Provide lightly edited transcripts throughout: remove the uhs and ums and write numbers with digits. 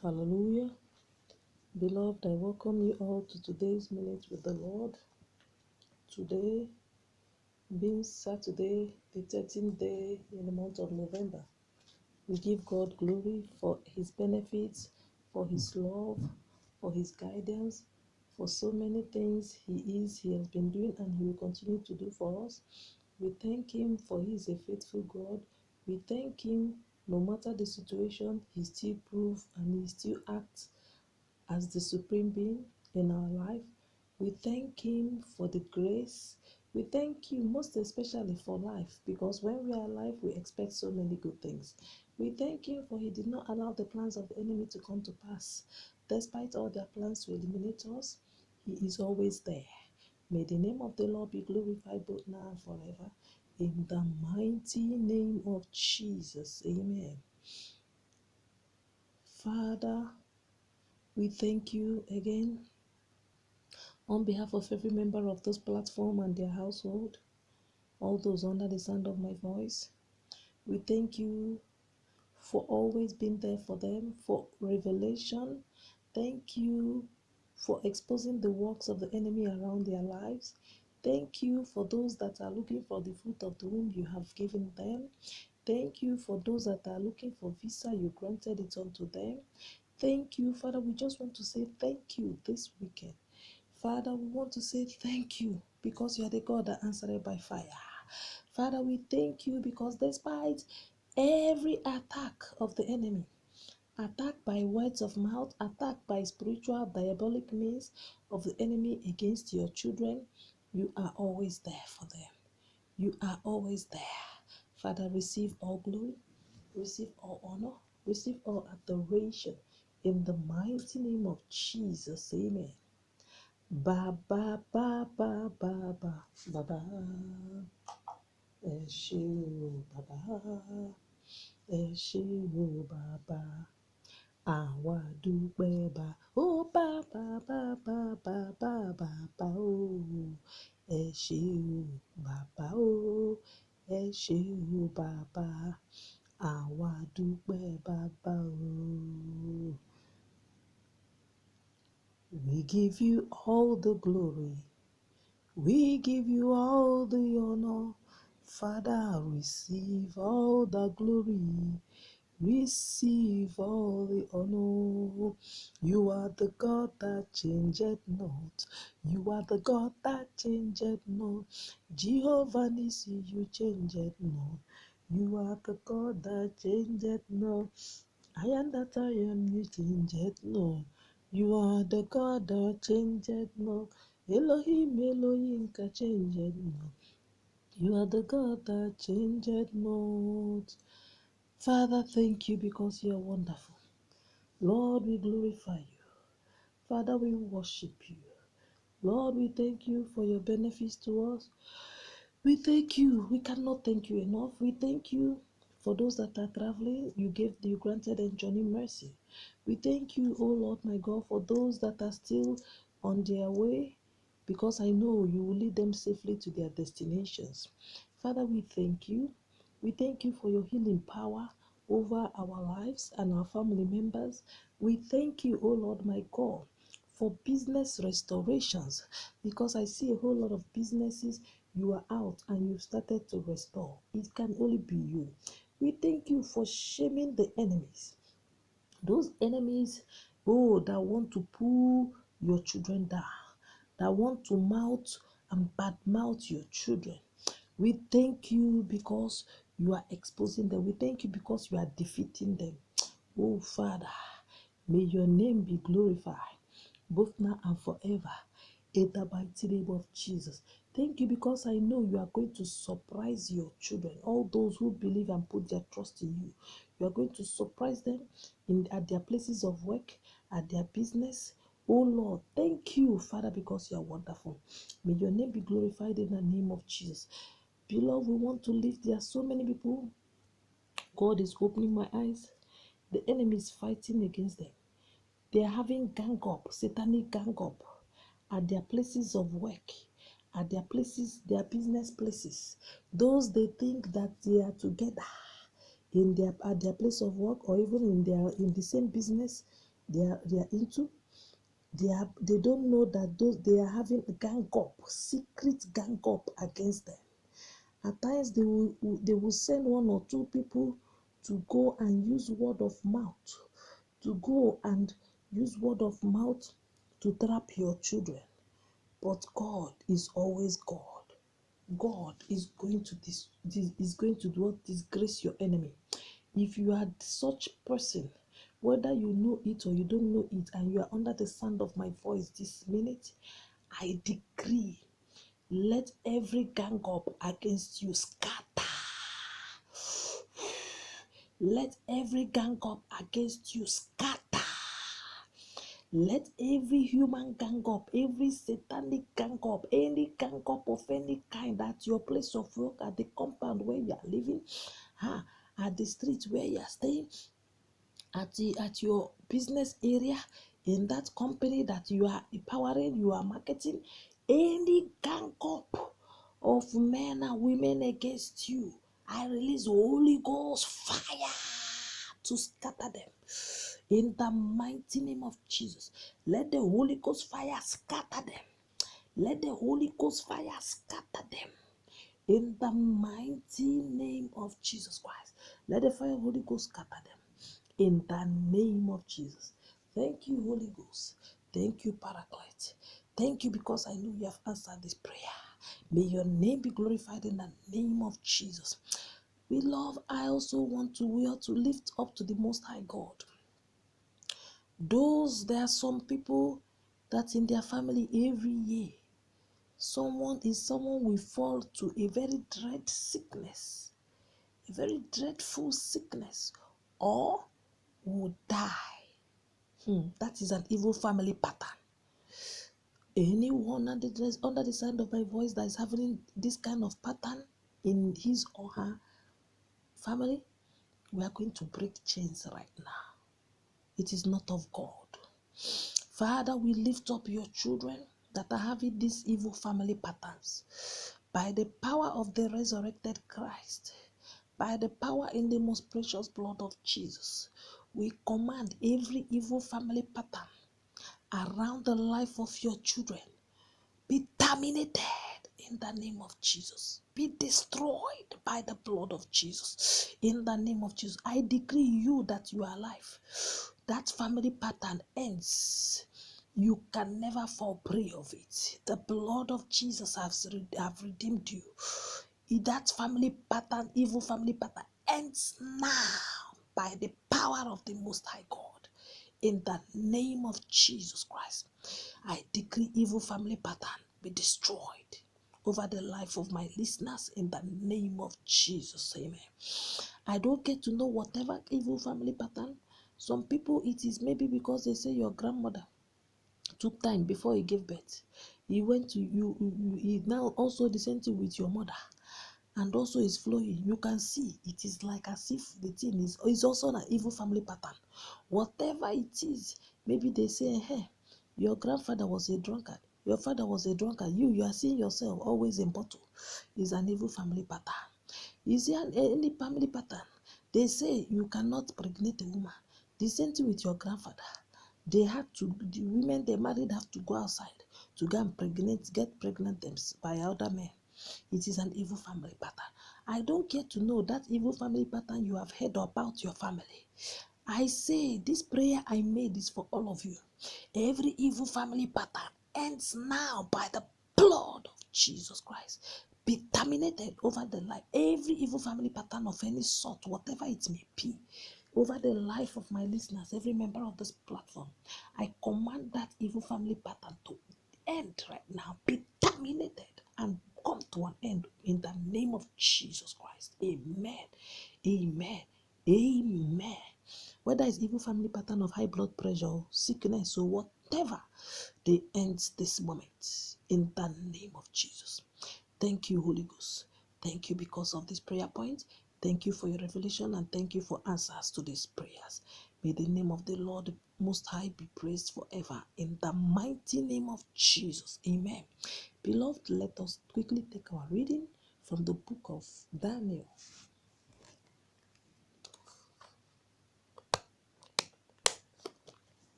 Hallelujah. Beloved, I welcome you all to today's Minute with the Lord. Today, being Saturday, the 13th day in the month of November, we give God glory for His benefits, for His love, for His guidance, for so many things He has been doing, and He will continue to do for us. We thank Him for He is a faithful God. We thank Him no matter the situation, He still proves and He still acts as the supreme being in our life. We thank Him for the grace. We thank you most especially for life, because when we are alive, we expect so many good things. We thank Him for He did not allow the plans of the enemy to come to pass. Despite all their plans to eliminate us, He is always there. May the name of the Lord be glorified both now and forever. In the mighty name of Jesus, amen. Father, we thank you again on behalf of every member of this platform and their household, all those under the sound of my voice. We thank you for always being there for them, for revelation. Thank you for exposing the works of the enemy around their lives. Thank you for those that are looking for the fruit of the womb you have given them. Thank you for those that are looking for visa, you granted it unto them. Thank you, Father. We just want to say thank you this weekend. Father, we want to say thank you because you are the God that answered by fire. Father, we thank you because despite every attack of the enemy, attack by words of mouth, attack by spiritual diabolic means of the enemy against your children, you are always there for them. You are always there. Father, receive all glory, receive all honor, receive all adoration in the mighty name of Jesus. Amen. Ba ba ba ba ba ba ba ba. Ẹ ṣé o bàbá, ẹ ṣé o bàbá, àwa dúpẹ́ bá. Ó bàbá bàbá bàbá bàbá o, ẹ ṣé o bàbá o, ẹ ṣé o bàbá, àwa dúpẹ́ bàbá o. We give you all the glory. We give you all the honor. Father, receive all the glory. Receive all the honor. You are the God that changeth not. You are the God that changeth not. Jehovah Nissi, you changeth not. You are the God that changeth not. I am that I am, you changeth not. You are the God that changeth not. Elohim, Elohim, can changeth not. You are the God that changeth not. Father, thank you because you are wonderful. Lord, we glorify you. Father, we worship you. Lord, we thank you for your benefits to us. We thank you. We cannot thank you enough. We thank you for those that are traveling. You granted them journey mercy. We thank you, oh Lord my God, for those that are still on their way, because I know you will lead them safely to their destinations. Father, we thank you. We thank you for your healing power over our lives and our family members. We thank you, oh Lord my God, for business restorations, because I see a whole lot of businesses you are out and you've started to restore. It can only be you. We thank you for shaming the enemies. Those enemies, oh, that want to pull your children down, that want to mouth and badmouth your children. We thank you because you are exposing them. We thank you because you are defeating them. Oh, Father, may your name be glorified, both now and forever, in the mighty name of Jesus. Thank you because I know you are going to surprise your children, all those who believe and put their trust in you. You are going to surprise them at their places of work, at their business. Oh Lord, thank you, Father, because you are wonderful. May your name be glorified in the name of Jesus. Beloved, we want to live. There are so many people. God is opening my eyes. The enemy is fighting against them. They are having gang up, satanic gang up at their places of work, at their places, their business places. Those they think that they are together at their place of work, or even in the same business. they are into. They don't know that those they are having a gang up, secret gang up against them. At times they will send one or two people to go and use word of mouth, to go and use word of mouth to trap your children. But God is always God. God is going to is going to do what disgrace your enemy. If you are such person, whether you know it or you don't know it, and you are under the sound of my voice this minute, I decree, let every gang up against you scatter. Let every gang up against you scatter. Let every human gang up, every satanic gang up, any gang up of any kind at your place of work, at the compound where you are living, at the street where you are staying, at your business area, in that company that you are empowering, you are marketing, any gang up of men and women against you, I release Holy Ghost fire to scatter them. In the mighty name of Jesus, let the Holy Ghost fire scatter them. Let the Holy Ghost fire scatter them. In the mighty name of Jesus Christ, let the fire of Holy Ghost scatter them. In the name of Jesus. Thank you, Holy Ghost. Thank you, Paraclete. Thank you because I know you have answered this prayer. May your name be glorified in the name of Jesus. Beloved, I also want to lift up to the Most High God. There are some people that in their family every year, someone will fall to a very dread sickness, a very dreadful sickness, or will die. That is an evil family pattern. Anyone under the sound of my voice that is having this kind of pattern in his or her family, we are going to break chains right now. It is not of God. Father, we lift up your children that are having these evil family patterns. By the power of the resurrected Christ, by the power in the most precious blood of Jesus, we command every evil family pattern around the life of your children be terminated in the name of Jesus. Be destroyed by the blood of Jesus. In the name of Jesus, I decree you that you are alive. That family pattern ends. You can never fall prey of it. The blood of Jesus have redeemed you. That family pattern, evil family pattern, ends now by the power of the Most High God. In the name of Jesus Christ, I decree evil family pattern be destroyed over the life of my listeners in the name of Jesus. Amen. I don't get to know whatever evil family pattern. Some people, it is maybe because they say your grandmother took time before he gave birth. He went to he now also the same thing with your mother. And also is flowing. You can see it is like as if the thing is also an evil family pattern. Whatever it is, maybe they say, hey, your grandfather was a drunkard, your father was a drunkard, you are seeing yourself always in bottle. Is an evil family pattern. You see any family pattern, they say you cannot pregnate a woman. The same thing with your grandfather. The women they married have to go outside to go and get pregnant by other men. It is an evil family pattern. I don't get to know that evil family pattern you have heard about your family. I say this prayer I made is for all of you. Every evil family pattern ends now by the blood of Jesus Christ. Be terminated over the life. Every evil family pattern of any sort, whatever it may be, over the life of my listeners, every member of this platform, I command that evil family pattern to end right now. Be terminated and come to an end in the name of Jesus Christ. Amen. Amen. Amen. Whether it's evil family pattern of high blood pressure, sickness, or whatever, they end this moment in the name of Jesus. Thank you, Holy Ghost. Thank you because of this prayer point. Thank you for your revelation and thank you for answers to these prayers. May the name of the Lord Most High be praised forever. In the mighty name of Jesus. Amen. Beloved, let us quickly take our reading from the book of Daniel.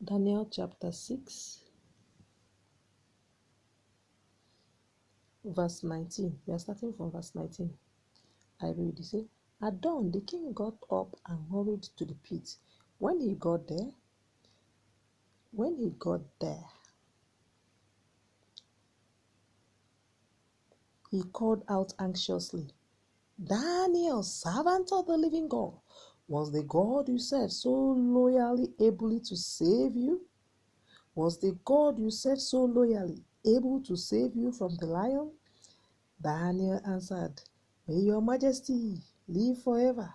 Daniel chapter 6, verse 19. We are starting from verse 19. I read, you say, at dawn the king got up and hurried to the pit. When he got there, he called out anxiously, Daniel, servant of the living God, was the God you served so loyally able to save you? Was the God you served so loyally able to save you from the lion? Daniel answered, May your majesty live forever.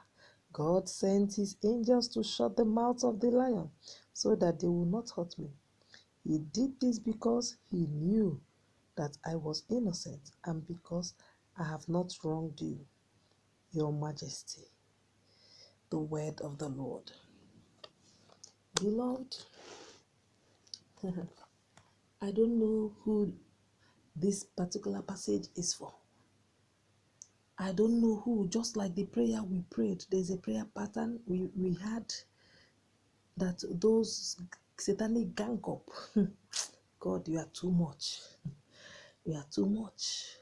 God sent his angels to shut the mouths of the lion so that they will not hurt me. He did this because he knew that I was innocent and because I have not wronged you, your majesty. The word of the Lord. Beloved, I don't know who this particular passage is for. I don't know who, just like the prayer we prayed, there's a prayer pattern we had that those satanic gang up. God, you are too much. You are too much.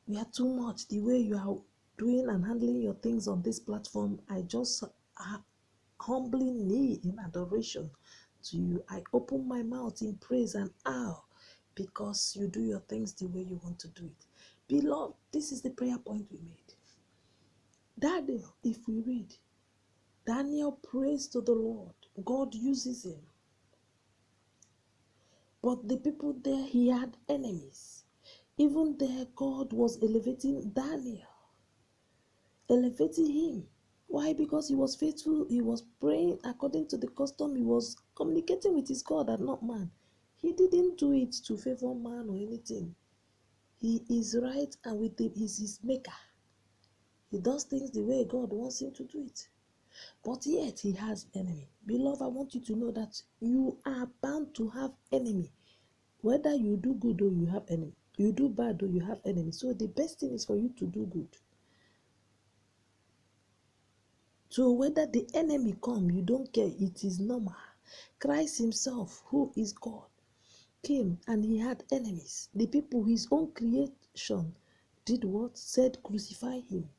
You are too much. The way you are doing and handling your things on this platform, I just humbly knee in adoration to you. I open my mouth in praise and awe because you do your things the way you want to do it. Beloved, this is the prayer point we made. Daniel, if we read, Daniel prays to the Lord. God uses him. But the people there, he had enemies. Even there, God was elevating Daniel, elevating him. Why? Because he was faithful, he was praying according to the custom, he was communicating with his God and not man. He didn't do it to favor man or anything. He is right and with him is his maker. He does things the way God wants him to do it. But yet he has enemy. Beloved, I want you to know that you are bound to have enemy. Whether you do good or you have enemy, you do bad or you have enemy. So the best thing is for you to do good. So whether the enemy come, you don't care. It is normal. Christ himself, who is God, came and he had enemies. The people, his own creation, did what? Said crucify him.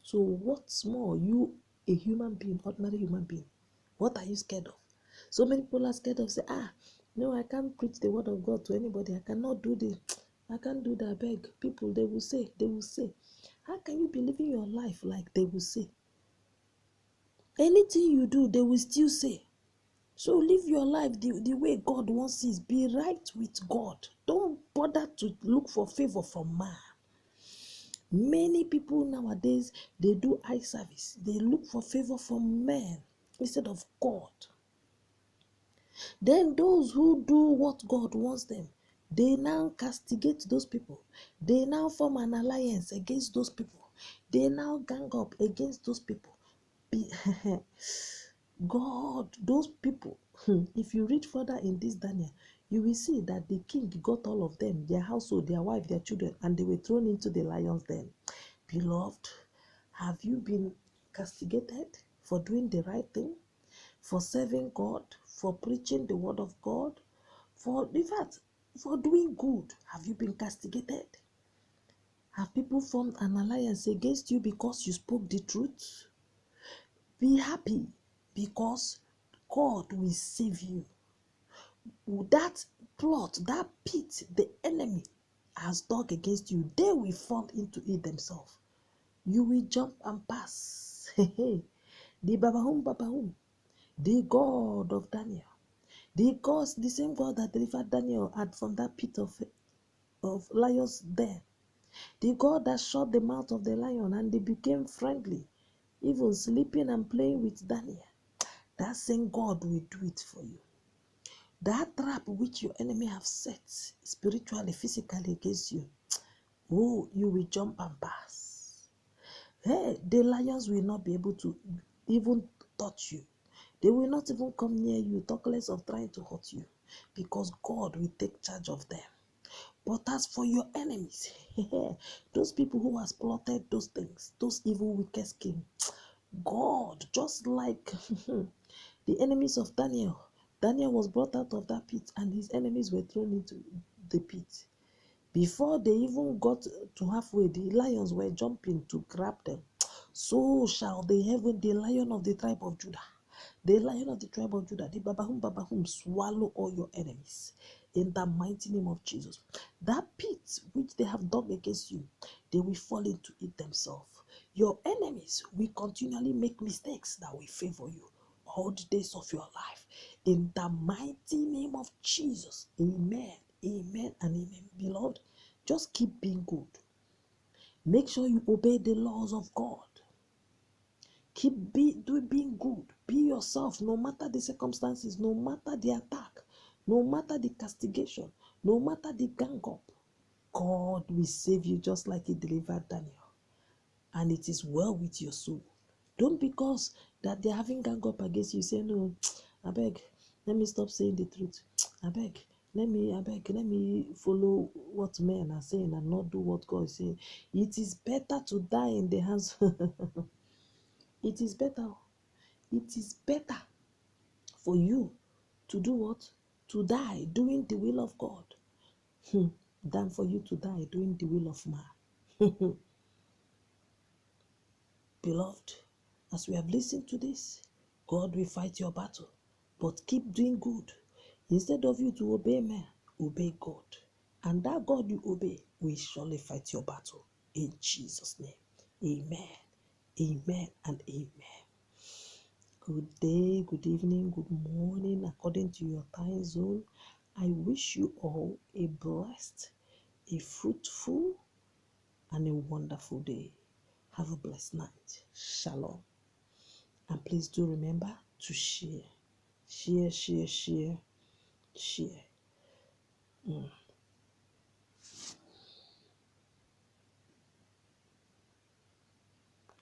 So what's more, you, a human being, ordinary human being, what are you scared of? So many people are scared of say, no, I can't preach the word of God to anybody. I cannot do this. I can't do that. Beg people, they will say. How can you be living your life like they will say? Anything you do, they will still say. So live your life the way God wants it. Be right with God. Don't bother to look for favor from man. Many people nowadays, they do eye service. They look for favor from men instead of God. Then those who do what God wants them, they now castigate those people. They now form an alliance against those people. They now gang up against those people. God, those people, if you read further in this Daniel, you will see that the king got all of them, their household, their wife, their children, and they were thrown into the lion's den. Beloved, have you been castigated for doing the right thing, for serving God, for preaching the word of God, in fact, for doing good? Have you been castigated? Have people formed an alliance against you because you spoke the truth? Be happy because God will save you. That plot, that pit, the enemy has dug against you, they will fall into it themselves. You will jump and pass. The Babahum, the God of Daniel, the same God that delivered Daniel out from that pit of lions there, the God that shut the mouth of the lion and they became friendly, even sleeping and playing with Daniel. That same God will do it for you. That trap which your enemy have set spiritually, physically against you, oh, you will jump and pass. Hey, the lions will not be able to even touch you. They will not even come near you, talk less of trying to hurt you, because God will take charge of them. But as for your enemies, those people who has plotted those things, those evil wicked schemes, God, just like the enemies of Daniel Daniel was brought out of that pit, and his enemies were thrown into the pit. Before they even got to halfway, the lions were jumping to grab them. So shall the lion of the tribe of Judah, the lion of the tribe of Judah, the Babahum, swallow all your enemies in the mighty name of Jesus. That pit which they have dug against you, they will fall into it themselves. Your enemies will continually make mistakes that will favor you all the days of your life. In the mighty name of Jesus. Amen. Amen and amen. Beloved, just keep being good. Make sure you obey the laws of God. Keep being good. Be yourself, no matter the circumstances, no matter the attack, no matter the castigation, no matter the gang up. God will save you just like he delivered Daniel. And it is well with your soul. Don't because that they're having gang up against you, say, no, I beg, let me stop saying the truth. I beg, let me follow what men are saying and not do what God is saying. It is better to die in the hands. It is better. It is better for you to do what? To die doing the will of God than for you to die doing the will of man. Beloved, as we have listened to this, God will fight your battle, but keep doing good. Instead of you to obey man, obey God. And that God you obey will surely fight your battle. In Jesus' name, amen, amen, and amen. Good day, good evening, good morning, according to your time zone. I wish you all a blessed, a fruitful, and a wonderful day. Have a blessed night. Shalom. And please do remember to share. Share.